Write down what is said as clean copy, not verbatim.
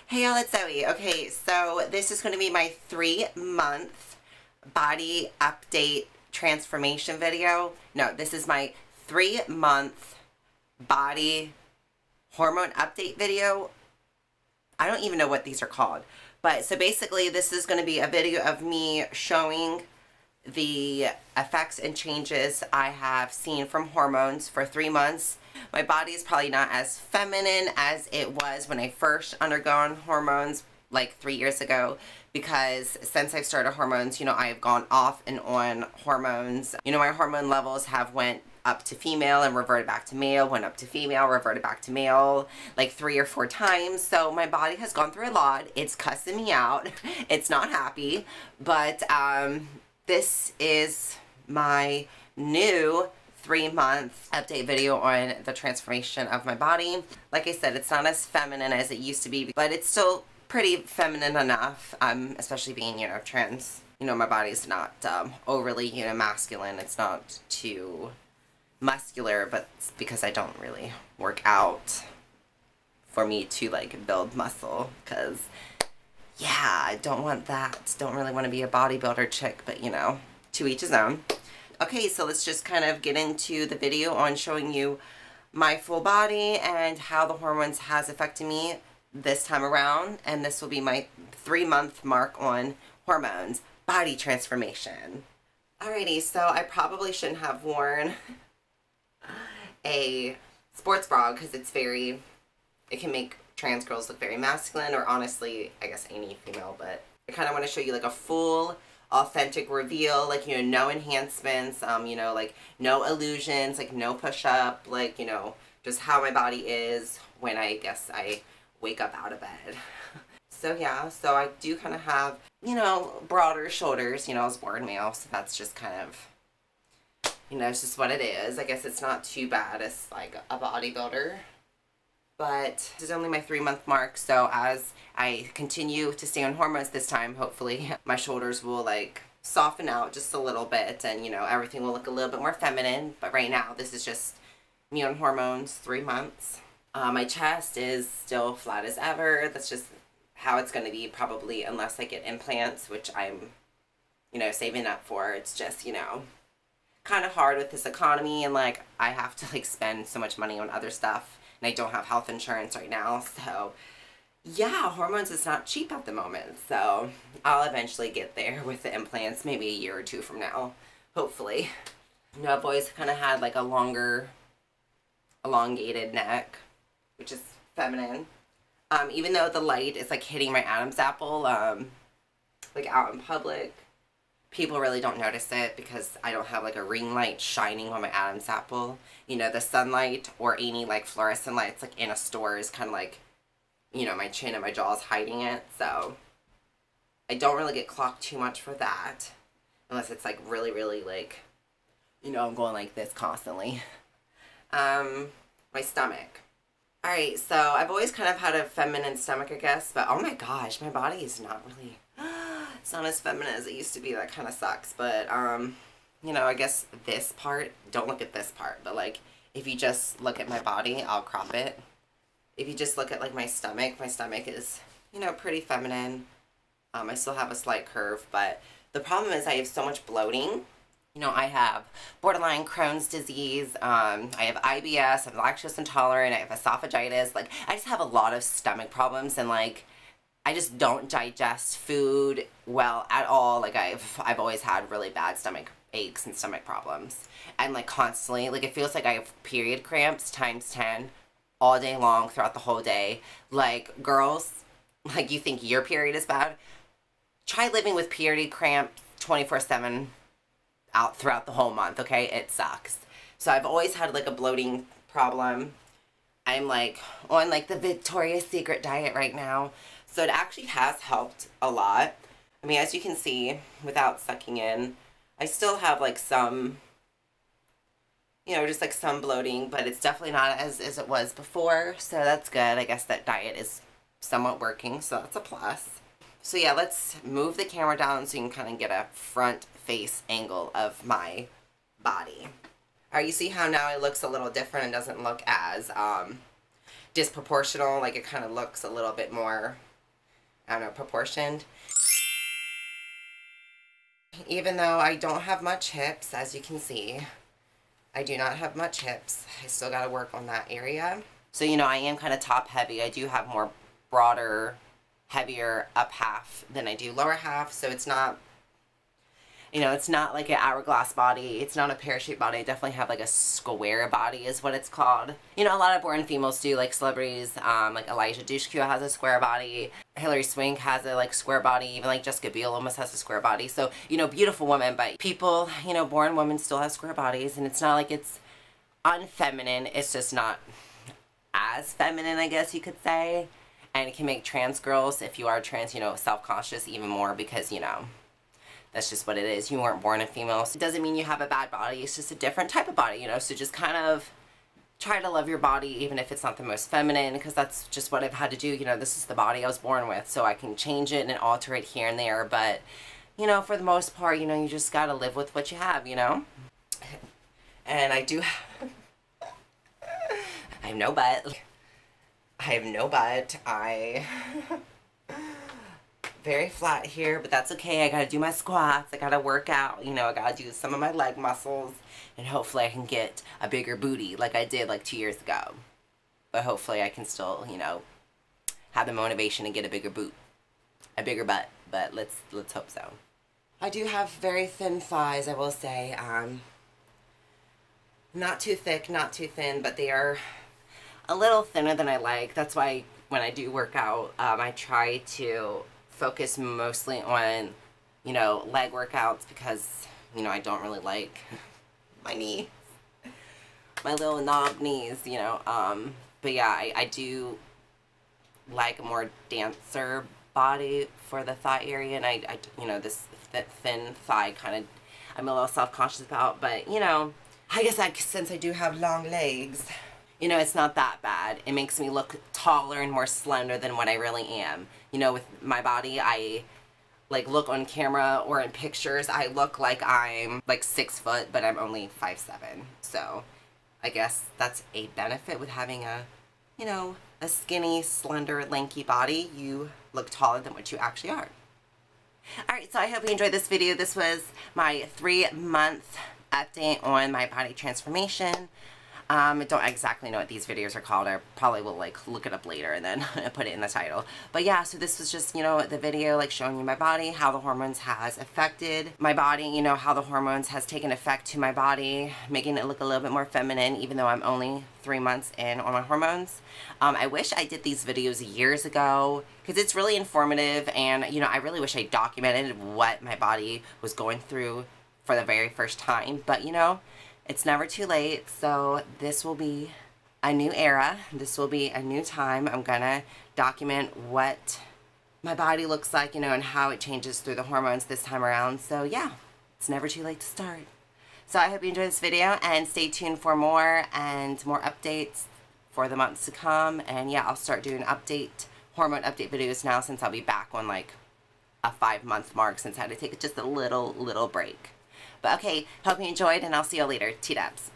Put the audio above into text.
Hey y'all, it's Zoe. Okay, so this is going to be my 3-month body update transformation video. No, this is my 3-month body hormone update video. I don't even know what these are called. But so basically this is going to be a video of me showing the effects and changes I have seen from hormones for 3 months. My body is probably not as feminine as it was when I first undergone hormones like 3 years ago, because since I've started hormones, I've gone off and on hormones. My hormone levels have went up to female and reverted back to male, went up to female, reverted back to male, like 3 or 4 times. So my body has gone through a lot. It's cussing me out. It's not happy, but this is my new 3-month update video on the transformation of my body. Like I said, it's not as feminine as it used to be, but it's still pretty feminine enough, especially being, trans. My body's not overly, masculine. It's not too muscular, but it's because I don't really work out for me to, like, build muscle, because, yeah, I don't want that. Don't really want to be a bodybuilder chick, but, to each his own. Okay, so let's just kind of get into the video on showing you my full body and how the hormones has affected me this time around. And this will be my 3-month mark on hormones, body transformation. Alrighty, so I probably shouldn't have worn a sports bra because it can make trans girls look very masculine, or honestly, I guess any female, but I kind of want to show you like a full authentic reveal, like, no enhancements, like no illusions, like no push-up, like, just how my body is when I wake up out of bed. So yeah, so I do kind of have, broader shoulders. I was born male, so that's just kind of, it's just what it is. I guess it's not too bad as like a bodybuilder. But this is only my 3-month mark, so as I continue to stay on hormones this time, hopefully my shoulders will like soften out just a little bit, and everything will look a little bit more feminine. But right now this is just me on hormones, 3 months. My chest is still flat as ever. That's just how it's going to be probably, unless I get implants, which I'm saving up for. It's just kind of hard with this economy, and like I have to like spend so much money on other stuff. And I don't have health insurance right now, so yeah, hormones is not cheap at the moment. So I'll eventually get there with the implants, maybe a year or 2 from now, hopefully. I've always kind of had like a longer, elongated neck, which is feminine. Even though the light is like hitting my Adam's apple, like out in public, people really don't notice it because I don't have like a ring light shining on my Adam's apple. The sunlight or any like fluorescent lights like in a store is kind of like, my chin and my jaw is hiding it. So I don't really get clocked too much for that. Unless it's like really, really like, I'm going like this constantly. My stomach. Alright, so I've always kind of had a feminine stomach, I guess. But oh my gosh, my body is not really... It's not as feminine as it used to be. That kind of sucks. But, I guess this part, don't look at this part, but like, if you just look at my body, I'll crop it. If you just look at like my stomach is, pretty feminine. I still have a slight curve, but the problem is I have so much bloating. I have borderline Crohn's disease, I have IBS, I'm lactose intolerant, I have esophagitis. Like, I just have a lot of stomach problems, and like, I just don't digest food well at all. Like, I've always had really bad stomach aches and stomach problems, and like constantly, like, it feels like I have period cramps times 10 all day long throughout the whole day. Like, girls, like, you think your period is bad? Try living with period cramps 24/7 out throughout the whole month, okay? It sucks. So I've always had like a bloating problem. I'm like on like the Victoria's Secret diet right now, so it actually has helped a lot. I mean, as you can see, without sucking in, I still have like some, just like some bloating, but it's definitely not as it was before, so that's good. I guess that diet is somewhat working, so that's a plus. So yeah, let's move the camera down so you can kind of get a front face angle of my body. Alright, you see how now it looks a little different and doesn't look as disproportional, like it kind of looks a little bit more I don't know, proportioned. Even though I don't have much hips, as you can see, I do not have much hips. I still got to work on that area. So, you know, I am kind of top heavy. I do have more broader, heavier up half than I do lower half. So it's not, you know, it's not like an hourglass body. It's not a pear-shaped body. I definitely have like a square body is what it's called. You know, a lot of born females do, like celebrities, like Elijah Dushku has a square body. Hilary Swank has a like square body. Even like Jessica Biel almost has a square body. So, you know, beautiful women, but people, you know, born women still have square bodies. And it's not like it's unfeminine. It's just not as feminine, I guess you could say. And it can make trans girls, if you are trans, you know, self-conscious even more because, you know, that's just what it is. You weren't born a female. So it doesn't mean you have a bad body. It's just a different type of body, you know. So just kind of try to love your body even if it's not the most feminine, because that's just what I've had to do. You know, this is the body I was born with. So I can change it and alter it here and there. But, you know, for the most part, you know, you just got to live with what you have, you know. And I do have... I have no butt. I have no butt. Very flat here, but that's okay. I gotta do my squats. I gotta work out. You know, I gotta do some of my leg muscles. And hopefully I can get a bigger booty like I did like 2 years ago. But hopefully I can still, you know, have the motivation to get a bigger bigger butt. But let's hope so. I do have very thin thighs, I will say. Not too thick, not too thin, but they are a little thinner than I like. That's why when I do work out, I try to focus mostly on, you know, leg workouts because, you know, I don't really like my knees, my little knob knees, you know. But yeah, I do like a more dancer body for the thigh area, and I you know, this thin thigh kind of I'm a little self-conscious about, but, you know, I guess since I do have long legs, you know, it's not that bad. It makes me look taller and more slender than what I really am. You know, with my body, I, like, look on camera or in pictures, I look like I'm, like, 6 foot, but I'm only 5'7". So, I guess that's a benefit with having a, you know, a skinny, slender, lanky body. You look taller than what you actually are. Alright, so I hope you enjoyed this video. This was my 3-month update on my body transformation. I don't exactly know what these videos are called. I probably will like look it up later and then put it in the title. But yeah, so this was just, you know, the video like showing you my body, how the hormones has affected my body, you know, how the hormones has taken effect to my body, making it look a little bit more feminine even though I'm only 3 months in on my hormones. I wish I did these videos years ago because it's really informative, and, you know, I really wish I documented what my body was going through for the very first time. But, you know, it's never too late, so this will be a new era. This will be a new time. I'm gonna document what my body looks like, you know, and how it changes through the hormones this time around. So yeah, it's never too late to start. So I hope you enjoyed this video, and stay tuned for more and more updates for the months to come. And yeah, I'll start doing hormone update videos now, since I'll be back on like a 5-month mark, since I had to take just a little break. But okay, hope you enjoyed, and I'll see you later. T-dubs.